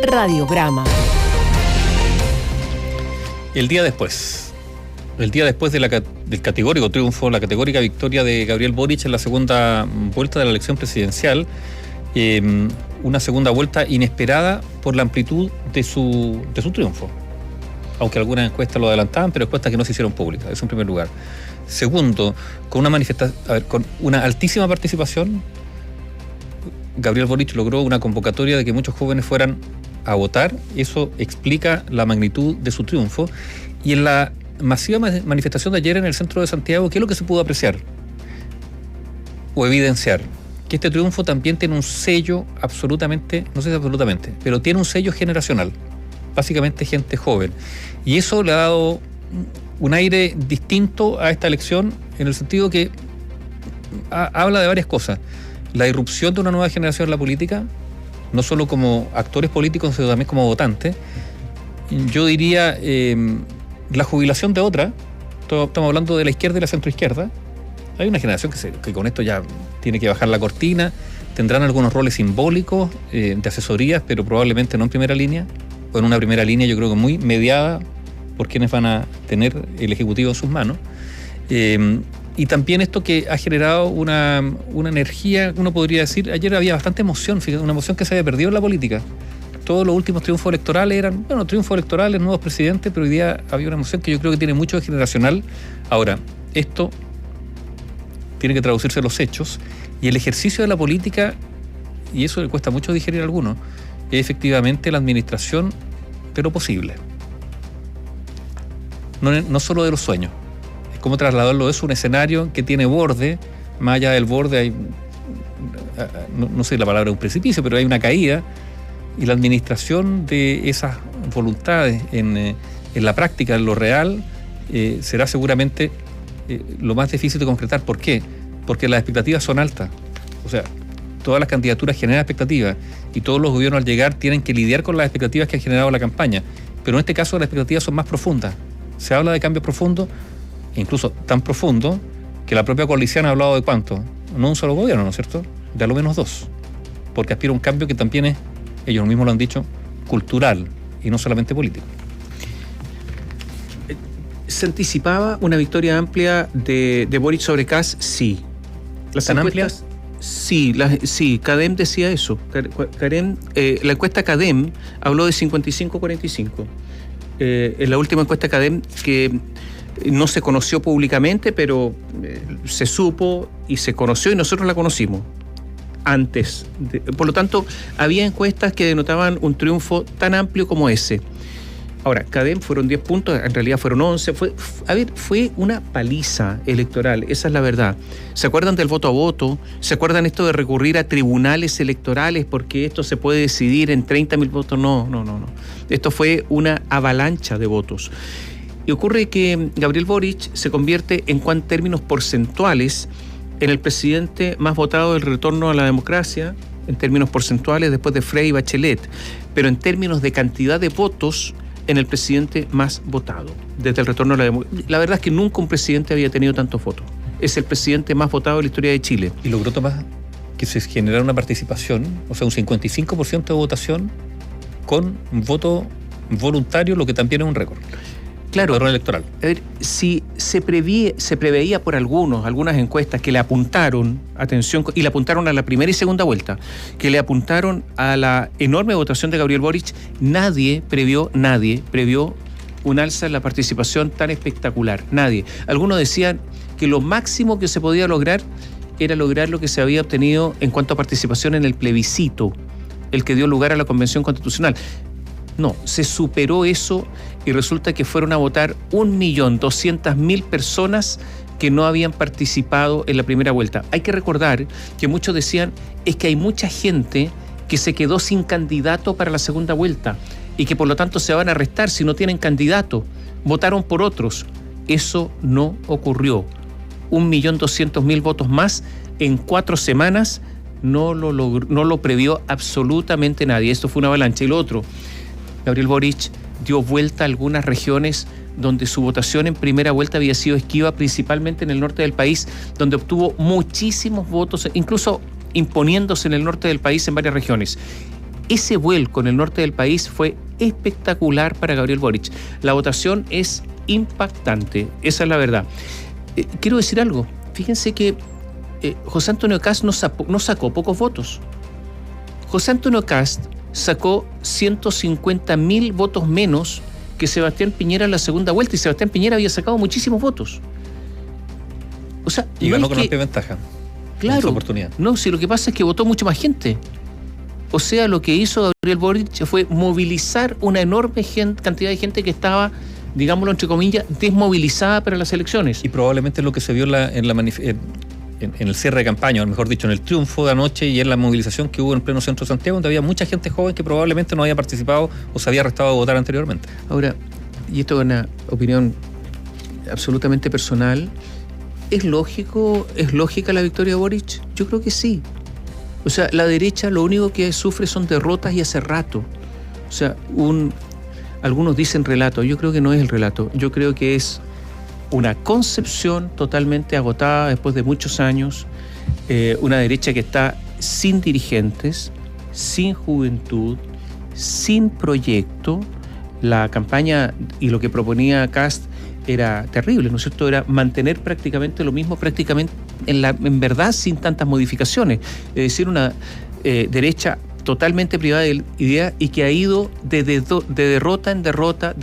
Radiograma. El día después del categórico triunfo, la categórica victoria de Gabriel Boric en la segunda vuelta de la elección presidencial, una segunda vuelta inesperada por la amplitud de su triunfo. Aunque algunas encuestas lo adelantaban, pero encuestas que no se hicieron públicas, eso en primer lugar. Segundo, con una altísima participación, Gabriel Boric logró una convocatoria de que muchos jóvenes fueran a votar. Eso explica la magnitud de su triunfo. Y en la masiva manifestación de ayer en el centro de Santiago, ¿qué es lo que se pudo apreciar o evidenciar? Que este triunfo también tiene un sello absolutamente, no sé si absolutamente, pero tiene un sello generacional. Básicamente gente joven. Y eso le ha dado un aire distinto a esta elección, en el sentido que habla de varias cosas. La irrupción de una nueva generación en la política, no solo como actores políticos, sino también como votantes. Yo diría la jubilación de otra. Estamos hablando de la izquierda y la centroizquierda. Hay una generación que con esto ya tiene que bajar la cortina. Tendrán algunos roles simbólicos de asesorías, pero probablemente no en primera línea. O en una primera línea, yo creo que muy mediada por quienes van a tener el Ejecutivo en sus manos. Y también esto que ha generado una energía, uno podría decir, ayer había bastante emoción, fíjate, una emoción que se había perdido en la política. Todos los últimos triunfos electorales eran, triunfos electorales, nuevos presidentes, pero hoy día había una emoción que yo creo que tiene mucho de generacional. Ahora, esto tiene que traducirse en los hechos, y el ejercicio de la política, y eso le cuesta mucho digerir a algunos, es efectivamente la administración de lo posible. No solo de los sueños. Es como trasladarlo, es un escenario que tiene borde, más allá del borde hay, no sé la palabra, un precipicio, pero hay una caída, y la administración de esas voluntades en la práctica, en lo real, será seguramente lo más difícil de concretar. ¿Por qué? Porque las expectativas son altas. O sea, todas las candidaturas generan expectativas, y todos los gobiernos al llegar tienen que lidiar con las expectativas que ha generado la campaña. Pero en este caso las expectativas son más profundas. Se habla de cambios profundos, incluso tan profundos, que la propia coalición ha hablado de ¿cuánto? No un solo gobierno, ¿no es cierto? De a lo menos dos. Porque aspira a un cambio que también es, ellos mismos lo han dicho, cultural y no solamente político. ¿Se anticipaba una victoria amplia de Boric sobre Kast? Sí. ¿Las tan amplias? Sí, CADEM decía eso. La encuesta CADEM habló de 55-45. En la última encuesta CADEM, que no se conoció públicamente, pero se supo y se conoció, y nosotros la conocimos antes. Por lo tanto, había encuestas que denotaban un triunfo tan amplio como ese. Ahora, CADEM fueron 10 puntos, en realidad fueron 11. Fue una paliza electoral, esa es la verdad. ¿Se acuerdan del voto a voto? ¿Se acuerdan esto de recurrir a tribunales electorales porque esto se puede decidir en 30.000 votos? No. Esto fue una avalancha de votos. Y ocurre que Gabriel Boric se convierte en términos porcentuales en el presidente más votado del retorno a la democracia, en términos porcentuales después de Frei y Bachelet, pero en términos de cantidad de votos, en el presidente más votado desde el retorno a la democracia. La verdad es que nunca un presidente había tenido tantos votos. Es el presidente más votado de la historia de Chile. Y logró, Tomás, que se generara una participación, o sea, un 55% de votación con voto voluntario, lo que también es un récord. Claro. Padrón electoral. A ver, si se preveía por algunas encuestas que le apuntaron, atención, y le apuntaron a la primera y segunda vuelta, que le apuntaron a la enorme votación de Gabriel Boric, nadie previó un alza en la participación tan espectacular. Nadie. Algunos decían que lo máximo que se podía lograr era lograr lo que se había obtenido en cuanto a participación en el plebiscito, el que dio lugar a la Convención Constitucional. No, se superó eso y resulta que fueron a votar 1.200.000 personas que no habían participado en la primera vuelta. Hay que recordar que muchos decían es que hay mucha gente que se quedó sin candidato para la segunda vuelta y que por lo tanto se van a restar si no tienen candidato. Votaron por otros. Eso no ocurrió. 1.200.000 votos más en 4 semanas no lo previó absolutamente nadie. Esto fue una avalancha. Y lo otro, Gabriel Boric dio vuelta a algunas regiones donde su votación en primera vuelta había sido esquiva, principalmente en el norte del país, donde obtuvo muchísimos votos, incluso imponiéndose en el norte del país en varias regiones. ese vuelco en el norte del país fue espectacular para Gabriel Boric. La votación es impactante, esa es la verdad. Quiero decir algo, fíjense que José Antonio Kast no sacó pocos votos. José Antonio Kast sacó 150.000 votos menos que Sebastián Piñera en la segunda vuelta, y Sebastián Piñera había sacado muchísimos votos. O sea, y ganó con amplia ventaja. Claro, en su oportunidad. No, si lo que pasa es que votó mucha más gente. O sea, lo que hizo Gabriel Boric fue movilizar una enorme cantidad de gente que estaba, digámoslo entre comillas, desmovilizada para las elecciones. Y probablemente es lo que se vio en el cierre de campaña, o mejor dicho, en el triunfo de anoche y en la movilización que hubo en pleno centro de Santiago, donde había mucha gente joven que probablemente no había participado o se había restado de votar anteriormente. Ahora, y esto es una opinión absolutamente personal, ¿es lógica la victoria de Boric? Yo creo que sí. O sea, la derecha lo único que sufre son derrotas y hace rato. O sea, algunos dicen relato, yo creo que no es el relato, yo creo que es una concepción totalmente agotada después de muchos años, una derecha que está sin dirigentes, sin juventud, sin proyecto. La campaña y lo que proponía Kast era terrible, ¿no es cierto? Era mantener prácticamente lo mismo, en verdad sin tantas modificaciones. Es decir, una derecha totalmente privada de idea y que ha ido de derrota en derrota,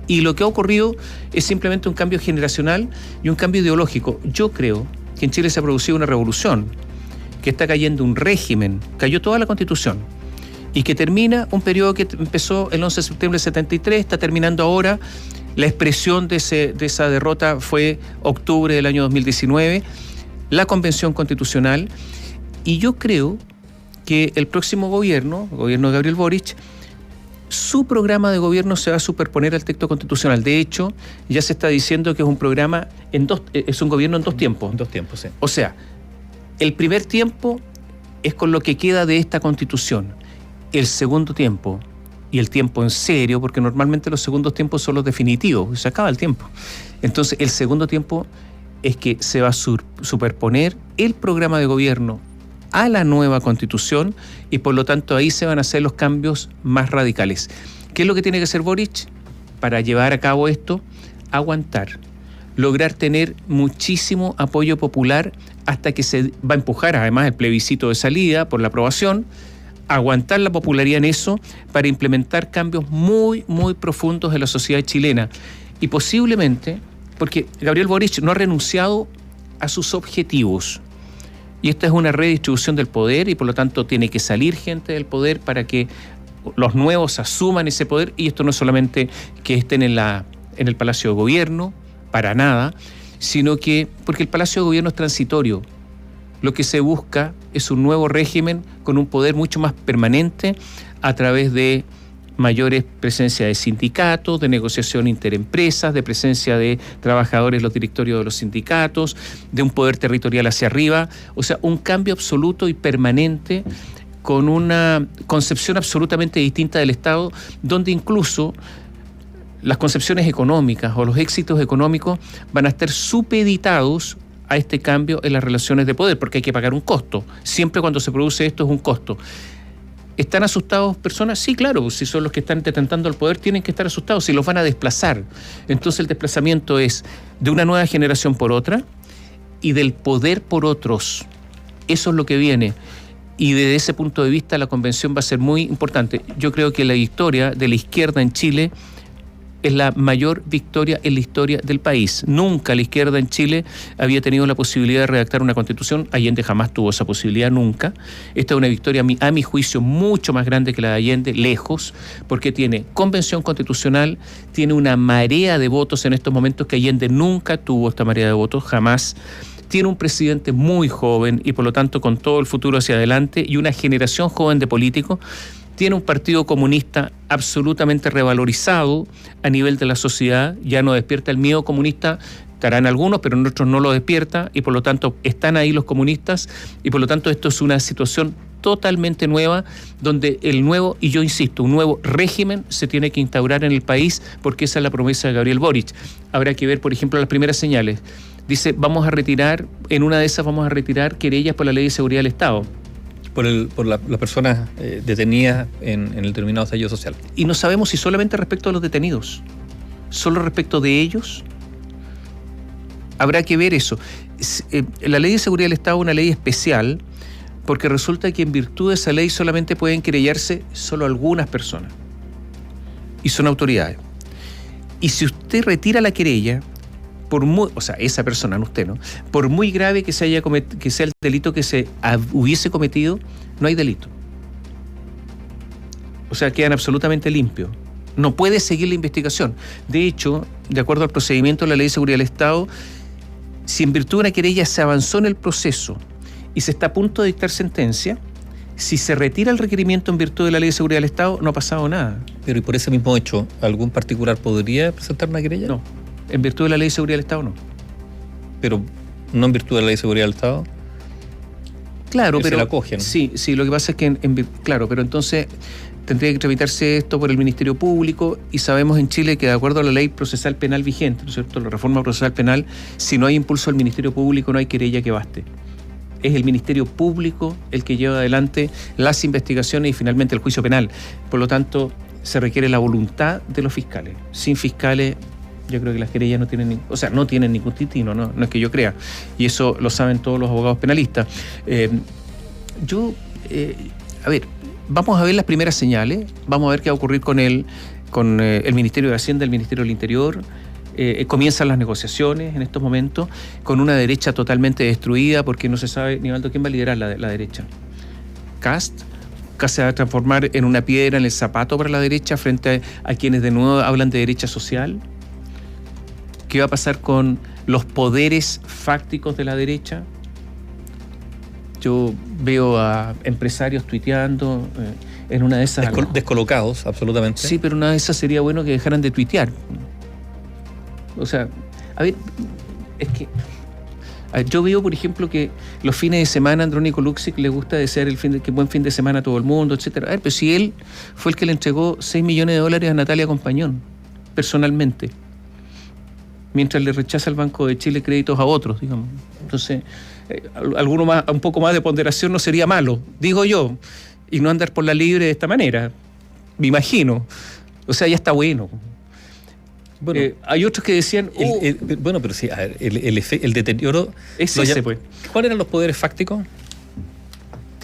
y lo que ha ocurrido es simplemente un cambio generacional y un cambio ideológico. Yo creo que en Chile se ha producido una revolución, que está cayendo un régimen, cayó toda la Constitución, y que termina un periodo que empezó el 11 de septiembre del 73, está terminando ahora. La expresión de esa derrota fue octubre del año 2019, la Convención Constitucional, y yo creo que el próximo gobierno de Gabriel Boric, su programa de gobierno se va a superponer al texto constitucional. De hecho, ya se está diciendo que es un programa es un gobierno en dos tiempos. En dos tiempos, sí. O sea, el primer tiempo es con lo que queda de esta Constitución. El segundo tiempo, y el tiempo en serio, porque normalmente los segundos tiempos son los definitivos, se acaba el tiempo. Entonces, el segundo tiempo es que se va a superponer el programa de gobierno a la nueva Constitución, y por lo tanto ahí se van a hacer los cambios más radicales. ¿Qué es lo que tiene que hacer Boric para llevar a cabo esto? Aguantar, lograr tener muchísimo apoyo popular hasta que se va a empujar además el plebiscito de salida por la aprobación, aguantar la popularidad en eso para implementar cambios muy, muy profundos en la sociedad chilena. Y posiblemente, porque Gabriel Boric no ha renunciado a sus objetivos, y esta es una redistribución del poder, y por lo tanto tiene que salir gente del poder para que los nuevos asuman ese poder, y esto no es solamente que estén en el Palacio de Gobierno, para nada, sino que, porque el Palacio de Gobierno es transitorio, lo que se busca es un nuevo régimen con un poder mucho más permanente a través de mayores presencia de sindicatos, de negociación interempresas, de presencia de trabajadores en los directorios de los sindicatos, de un poder territorial hacia arriba, o sea, un cambio absoluto y permanente con una concepción absolutamente distinta del Estado, donde incluso las concepciones económicas o los éxitos económicos van a estar supeditados a este cambio en las relaciones de poder, porque hay que pagar un costo. Siempre cuando se produce esto es un costo. ¿Están asustados personas? Sí, claro, si son los que están detentando el poder tienen que estar asustados, si los van a desplazar. Entonces el desplazamiento es de una nueva generación por otra y del poder por otros. Eso es lo que viene. Y desde ese punto de vista la convención va a ser muy importante. Yo creo que la victoria de la izquierda en Chile es la mayor victoria en la historia del país. Nunca la izquierda en Chile había tenido la posibilidad de redactar una constitución. Allende jamás tuvo esa posibilidad, nunca. Esta es una victoria, a mi juicio, mucho más grande que la de Allende, lejos, porque tiene convención constitucional, tiene una marea de votos en estos momentos que Allende nunca tuvo esta marea de votos, jamás. Tiene un presidente muy joven y por lo tanto con todo el futuro hacia adelante y una generación joven de políticos. Tiene un partido comunista absolutamente revalorizado a nivel de la sociedad, ya no despierta el miedo comunista, estarán algunos, pero en otros no lo despierta, y por lo tanto están ahí los comunistas, y por lo tanto esto es una situación totalmente nueva, donde el nuevo, y yo insisto, un nuevo régimen se tiene que instaurar en el país, porque esa es la promesa de Gabriel Boric. Habrá que ver, por ejemplo, las primeras señales. Dice, en una de esas vamos a retirar querellas por la Ley de Seguridad del Estado. por las personas detenidas en el determinado estallido social. Y no sabemos si solamente respecto a los detenidos, solo respecto de ellos. Habrá que ver eso. La Ley de Seguridad del Estado es una ley especial porque resulta que en virtud de esa ley solamente pueden querellarse solo algunas personas y son autoridades. Y si usted retira la querella, esa persona, no usted, ¿no? Por muy grave que sea el delito que se hubiese cometido, no hay delito. O sea, quedan absolutamente limpios. No puede seguir la investigación. De hecho, de acuerdo al procedimiento de la Ley de Seguridad del Estado, si en virtud de una querella se avanzó en el proceso y se está a punto de dictar sentencia, si se retira el requerimiento en virtud de la Ley de Seguridad del Estado, no ha pasado nada. Pero ¿y por ese mismo hecho, algún particular podría presentar una querella? No, en virtud de la Ley de Seguridad del Estado no. Pero no en virtud de la Ley de Seguridad del Estado. Claro, pero se la cogen. Sí, lo que pasa es que claro, pero entonces tendría que tramitarse esto por el Ministerio Público y sabemos en Chile que de acuerdo a la ley procesal penal vigente, ¿no es cierto?, la reforma procesal penal, si no hay impulso del Ministerio Público no hay querella que baste. Es el Ministerio Público el que lleva adelante las investigaciones y finalmente el juicio penal. Por lo tanto, se requiere la voluntad de los fiscales. Sin fiscales, yo creo que las querellas no tienen ningún tintino, no es que yo crea. Y eso lo saben todos los abogados penalistas. Vamos a ver las primeras señales, vamos a ver qué va a ocurrir con el Ministerio de Hacienda, el Ministerio del Interior. Comienzan las negociaciones en estos momentos con una derecha totalmente destruida porque no se sabe, Nivaldo, quién va a liderar la derecha. Kast se va a transformar en una piedra en el zapato para la derecha frente a quienes de nuevo hablan de derecha social. ¿Qué va a pasar con los poderes fácticos de la derecha? Yo veo a empresarios tuiteando en una de esas... Descolocados, absolutamente. Sí, pero una de esas sería bueno que dejaran de tuitear. O sea, a ver, es que... yo veo, por ejemplo, que los fines de semana a Andrónico Luksic le gusta desear que buen fin de semana a todo el mundo, etcétera. A ver, pero si él fue el que le entregó $6 millones a Natalia Compañón, personalmente, mientras le rechaza el Banco de Chile créditos a otros, digamos. Entonces, un poco más de ponderación no sería malo, digo yo, y no andar por la libre de esta manera, me imagino. O sea, ya está bueno. Bueno, hay otros que decían... pero sí, a ver, el deterioro... Pues. ¿Cuáles eran los poderes fácticos?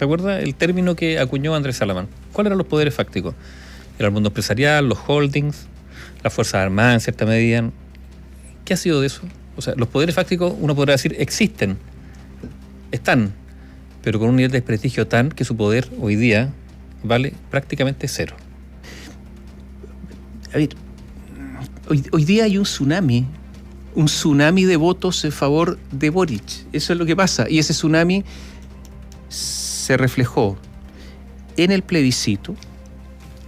¿Recuerda el término que acuñó Andrés Salamán? ¿Cuáles eran los poderes fácticos? Era el mundo empresarial, los holdings, las Fuerzas Armadas en cierta medida. ¿Qué ha sido de eso? O sea, los poderes fácticos, uno podrá decir, existen, están, pero con un nivel de desprestigio tan que su poder hoy día vale prácticamente cero. A ver, hoy día hay un tsunami de votos en favor de Boric. Eso es lo que pasa. Y ese tsunami se reflejó en el plebiscito,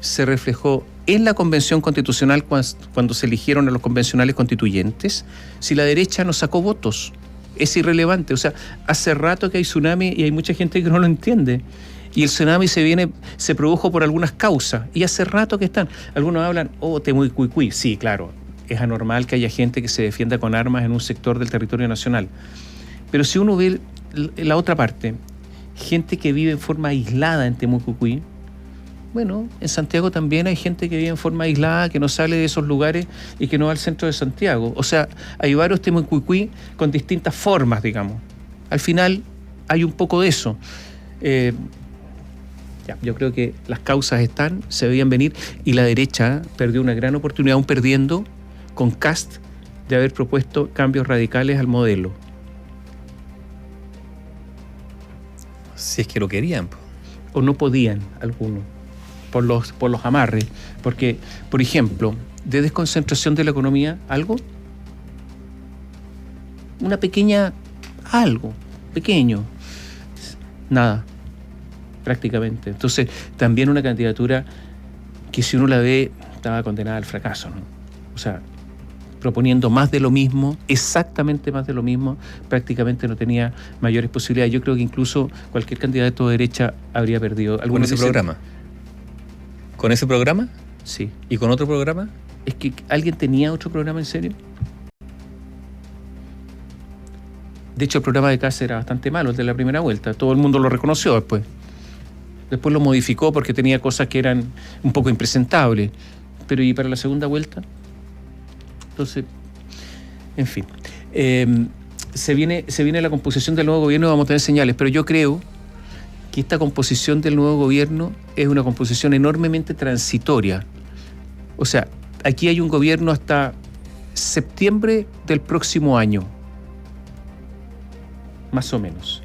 se reflejó en la Convención Constitucional cuando se eligieron a los convencionales constituyentes. Si la derecha no sacó votos, es irrelevante. O sea, hace rato que hay tsunami y hay mucha gente que no lo entiende. Y el tsunami se produjo por algunas causas. Y hace rato que están. Algunos hablan, temuicuicui. Sí, claro, es anormal que haya gente que se defienda con armas en un sector del territorio nacional. Pero si uno ve la otra parte, gente que vive en forma aislada en Temucuicui, bueno, en Santiago también hay gente que vive en forma aislada, que no sale de esos lugares y que no va al centro de Santiago. O sea, hay varios Temucuicui con distintas formas, digamos. Al final hay un poco de eso. Yo creo que las causas están, se veían venir, y la derecha perdió una gran oportunidad, aún perdiendo con Kast, de haber propuesto cambios radicales al modelo. Si es que lo querían. O no podían algunos, por los amarres. Porque, por ejemplo, de desconcentración de la economía, algo pequeño, nada, prácticamente. Entonces, también una candidatura que si uno la ve, estaba condenada al fracaso, ¿no? O sea, proponiendo más de lo mismo, exactamente más de lo mismo, prácticamente no tenía mayores posibilidades. Yo creo que incluso cualquier candidato de derecha habría perdido. ¿Con ese programa? ¿Con ese programa? Sí. ¿Y con otro programa? Es que alguien tenía otro programa en serio. De hecho, el programa de Kast era bastante malo, el de la primera vuelta. Todo el mundo lo reconoció después. Después lo modificó porque tenía cosas que eran un poco impresentables. Pero ¿y para la segunda vuelta? Entonces, en fin. Se viene la composición del nuevo gobierno, vamos a tener señales, pero yo creo que esta composición del nuevo gobierno es una composición enormemente transitoria. O sea, aquí hay un gobierno hasta septiembre del próximo año, más o menos.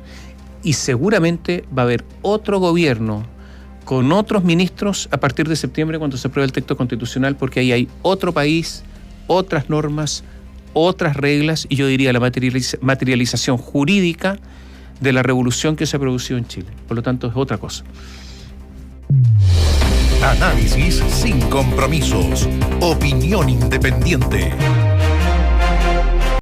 Y seguramente va a haber otro gobierno con otros ministros a partir de septiembre cuando se apruebe el texto constitucional, porque ahí hay otro país, otras normas, otras reglas, y yo diría la materialización jurídica de la revolución que se ha producido en Chile. Por lo tanto, es otra cosa. Análisis sin compromisos. Opinión independiente.